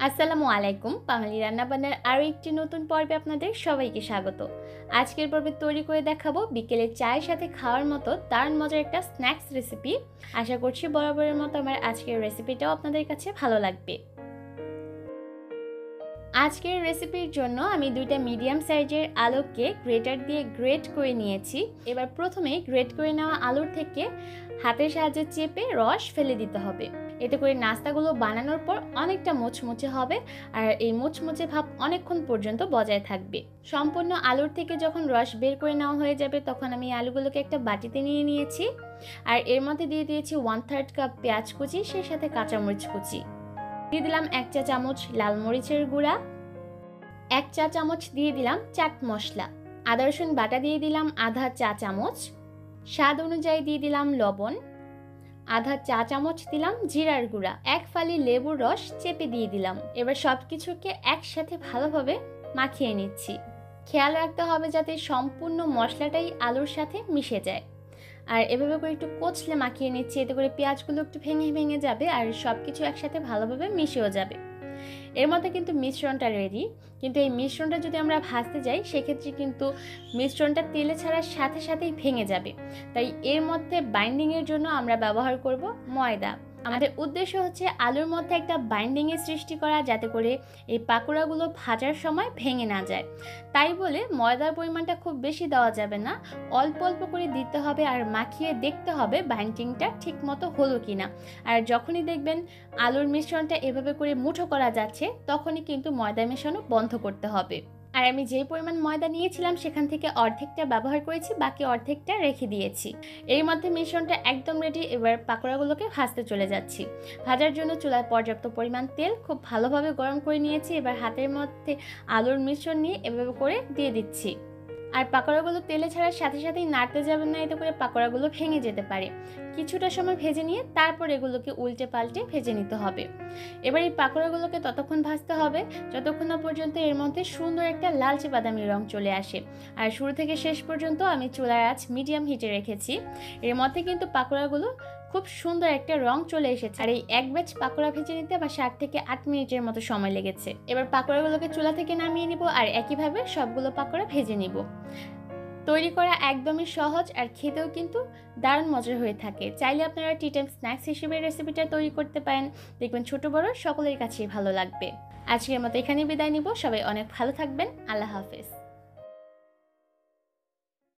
আসসালামু আলাইকুম। বাঙালি রান্নাবান্নার আরও একটি নতুন পর্বে আপনাদের সবাইকে স্বাগত। আজকের পর্বে তৈরি করে দেখাবো বিকেলে চায়ের সাথে খাওয়ার মতো দারুণ মজার একটা স্ন্যাক্স রেসিপি। আশা করছি বরাবরের মতো আমার আজকের রেসিপিটাও আপনাদের কাছে ভালো লাগবে। আজকের রেসিপির জন্য আমি দুইটা মিডিয়াম সাইজের আলুকে গ্রেটার দিয়ে গ্রেট করে নিয়েছি। এবার প্রথমে গ্রেট করে নেওয়া আলুর থেকে হাতের সাহায্যে চেপে রস ফেলে দিতে হবে। এতে করে নাস্তাগুলো বানানোর পর অনেকটা মুচমুচে হবে আর এই মুচমুচে ভাব অনেকক্ষণ পর্যন্ত বজায় থাকবে। সম্পূর্ণ আলুর থেকে যখন রস বের করে নেওয়া হয়ে যাবে তখন আমি আলুগুলোকে একটা বাটিতে নিয়ে নিয়েছি আর এর মধ্যে দিয়ে দিয়েছি 1/3 কাপ পেঁয়াজ কুচি, সেই সাথে কাঁচামরিচ কুচি দিয়ে দিলাম 1 চা চামচ লাল মরিচের গুঁড়া, 1 চা চামচ দিয়ে দিলাম চাট মশলা, আদা রসুন বাটা দিয়ে দিলাম আধা চা চামচ, স্বাদ অনুযায়ী দিয়ে দিলাম লবণ, আধা চা চামচ দিলাম জিরার গুঁড়া, 1 ফালি লেবুর রস চেপে দিয়ে দিলাম। এবার সবকিছুকে একসাথে ভালোভাবে মাখিয়ে নিচ্ছি। খেয়াল রাখতে হবে যাতে সম্পূর্ণ মশলাটাই আলুর সাথে মিশে যায়। আর এভাবে করে একটু কচলে মাখিয়ে নিচ্ছি, এতে করে পেঁয়াজগুলো একটু ভেঙে ভেঙে যাবে আর সবকিছু একসাথে ভালোভাবে মিশেও যাবে। এর মধ্যে কিন্তু মিশ্রণটা রেডি, কিন্তু এই মিশ্রণটা যদি আমরা ভাজতে যাই সেক্ষেত্রে কিন্তু মিশ্রণটা তেলে ছাড়ার সাথে সাথেই ভেঙে যাবে। তাই এর মধ্যে বাইন্ডিংয়ের জন্য আমরা ব্যবহার করব ময়দা। আমাদের উদ্দেশ্য হচ্ছে আলুর মধ্যে একটা বাইন্ডিংয়ের সৃষ্টি করা, যাতে করে এই পাকোড়াগুলো ভাজার সময় ভেঙে না যায়। তাই বলে ময়দার পরিমাণটা খুব বেশি দেওয়া যাবে না, অল্প অল্প করে দিতে হবে আর মাখিয়ে দেখতে হবে বাইন্ডিংটা ঠিক মতো হলো কিনা। আর যখনই দেখবেন আলুর মিশ্রণটা এভাবে করে মুঠো করা যাচ্ছে তখনই কিন্তু ময়দা মেশানো বন্ধ করতে হবে। আর আমি যেই পরিমাণ ময়দা নিয়েছিলাম সেখান থেকে অর্ধেকটা ব্যবহার করেছি, বাকি অর্ধেকটা রেখে দিয়েছি। এর মধ্যে মিশ্রণটা একদম রেডি। এবার পাকোড়াগুলোকে ভাজতে চলে যাচ্ছি। ভাজার জন্য চুলায় পর্যাপ্ত পরিমাণ তেল খুব ভালোভাবে গরম করে নিয়েছি। এবার হাতের মধ্যে আলুর মিশ্রণ নিয়ে এভাবে করে দিয়ে দিচ্ছি। আর পাকোড়াগুলো তেলে ছাড়ার সাথে সাথেই নাড়তে যাবেন না, এতে করে পাকোড়াগুলো ভেঙে যেতে পারে। কিছুটা সময় ভেজে নিয়ে তারপর এগুলোকে উল্টে পাল্টে ভেজে নিতে হবে। এবার এই পাকোড়াগুলোকে ততক্ষণ ভাজতে হবে যতক্ষণ না পর্যন্ত এর মধ্যে সুন্দর একটা লালচে বাদামি রং চলে আসে। আর শুরু থেকে শেষ পর্যন্ত আমি চুলার আঁচ মিডিয়াম হিটে রেখেছি। এর মধ্যে কিন্তু পাকোড়াগুলো খুব সুন্দর একটা রং চলে এসেছে। আর এই এক ব্যাচ পাকোড়া ভেজে নিতে আমার 7 থেকে 8 মিনিটের মতো সময় লেগেছে। এবার পাকোড়াগুলোকে চুলা থেকে নামিয়ে নিব আর একইভাবে সবগুলো পাকোড়া ভেজে নিব। তৈরি করা একদমই সহজ আর খেতেও কিন্তু দারুণ মজার হয়ে থাকে। চাইলে আপনারা টি টাইম স্ন্যাক্স হিসেবে রেসিপিটা তৈরি করতে পারেন, দেখবেন ছোট বড় সকলের কাছেই ভালো লাগবে। আজকের মতো এখানেই বিদায় নিব। সবাই অনেক ভালো থাকবেন। আল্লাহ হাফেজ।